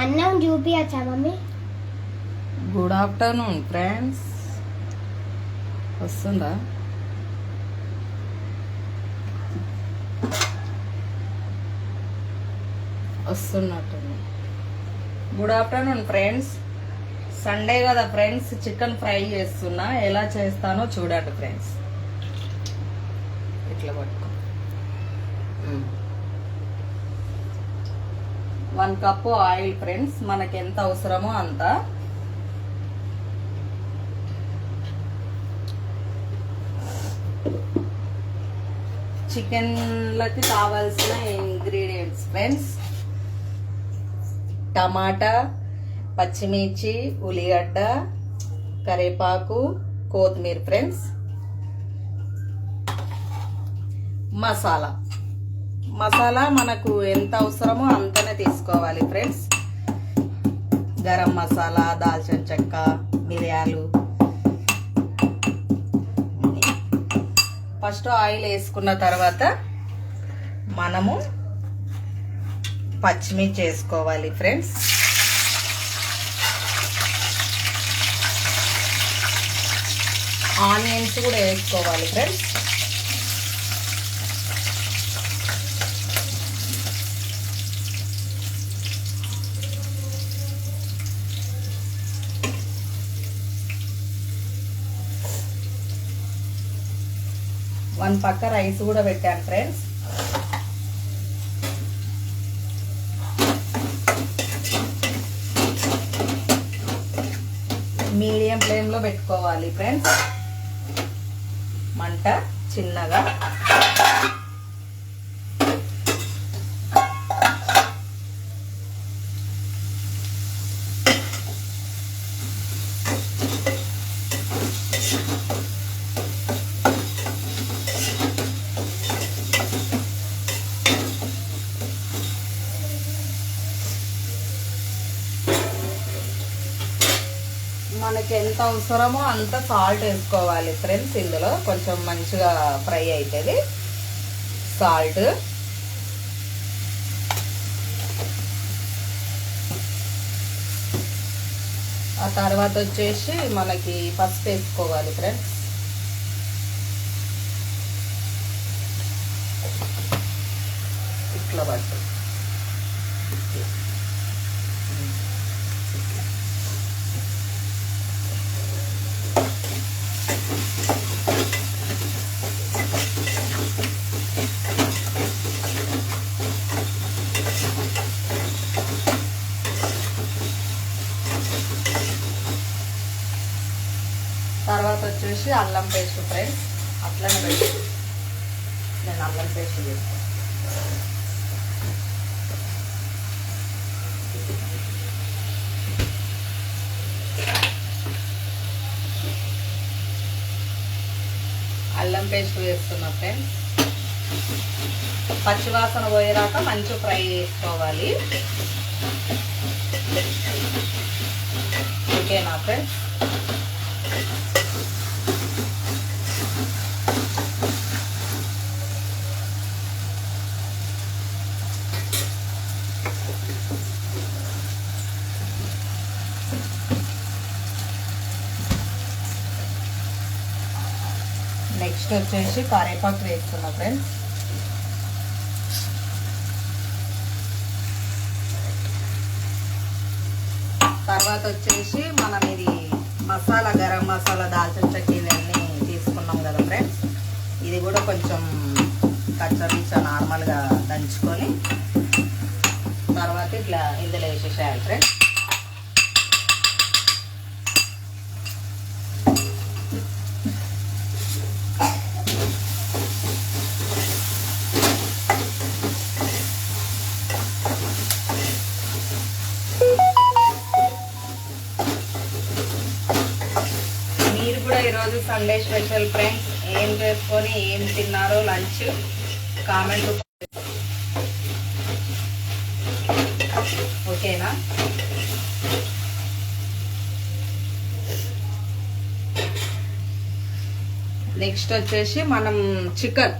అన్నం చూపియచ్చా mummy? Good afternoon friends. వస్తుందా? వస్తున్నట్టుంది. Good afternoon friends. సండే కదా ఫ్రెండ్స్, చికెన్ ఫ్రై చేస్తున్నా. ఎలా చేస్తానో చూడండి ఫ్రెండ్స్. ఇట్లా పట్టుకో. 1 కప్పు ఆయిల్ ఫ్రెండ్స్, మనకి ఎంత అవసరమో అంత. చికెన్లకి కావాల్సిన ఇంగ్రీడియంట్స్ ఫ్రెండ్స్: టమాటా, పచ్చిమిర్చి, ఉల్లిగడ్డ, కరివేపాకు, కొత్తిమీర ఫ్రెండ్స్. మసాలా మనకు ఎంత అవసరమో అంతనే తీసుకోవాలి ఫ్రెండ్స్. గరం మసాలా, దాల్చిన చెక్క, మిరియాలు. ఫస్ట్ ఆయిల్ వేసుకున్న తర్వాత మనము పచ్చిమిర్చి వేసుకోవాలి ఫ్రెండ్స్. ఆనియన్స్ కూడా వేసుకోవాలి ఫ్రెండ్స్. వన్ పక్క రైస్ కూడా పెట్టాను ఫ్రెండ్స్. మీడియం ఫ్లేమ్లో పెట్టుకోవాలి ఫ్రెండ్స్, మంట చిన్నగా. మనకి ఎంత అవసరమో అంత సాల్ట్ వేసుకోవాలి ఫ్రెండ్స్. ఇందులో కొంచెం మంచిగా ఫ్రై అవుతుంది సాల్ట్. ఆ తర్వాత వచ్చేసి మనకి పసుపు వేసుకోవాలి ఫ్రెండ్స్. ఇట్లా పట్టు. తర్వాత వచ్చేసి అల్లం పేస్ట్ ఫ్రెండ్స్. అట్లనే పెట్టి నేను అల్లం పేస్ట్ చేస్తాను. అల్లం పేస్ట్ వేస్తున్నా ఫ్రెండ్స్. పచ్చివాసన పోయేదాకా మంచిగా ఫ్రై చేసుకోవాలి. ఓకేనా ఫ్రెండ్స్? నెక్స్ట్ వచ్చేసి కరివేపాకు వేస్తున్నా ఫ్రెండ్స్. తర్వాత వచ్చేసి మనం ఇది మసాలా, గరం మసాలా, దాల్చిన చెక్క ఇవన్నీ తీసుకున్నాం కదా ఫ్రెండ్స్. ఇది కూడా కొంచెం కచ్చరిచ్చా నార్మల్గా దంచుకొని తర్వాత ఇట్లా ఇందులో వేసేసేయాలి ఫ్రెండ్స్. మీరు కూడా ఈరోజు సండే స్పెషల్ ఫ్రెండ్స్ ఏం చేసుకొని ఏం తిన్నారో లంచ్ కామెంట్. ఓకేనా? నెక్స్ట్ వచ్చేసి మనం చికెన్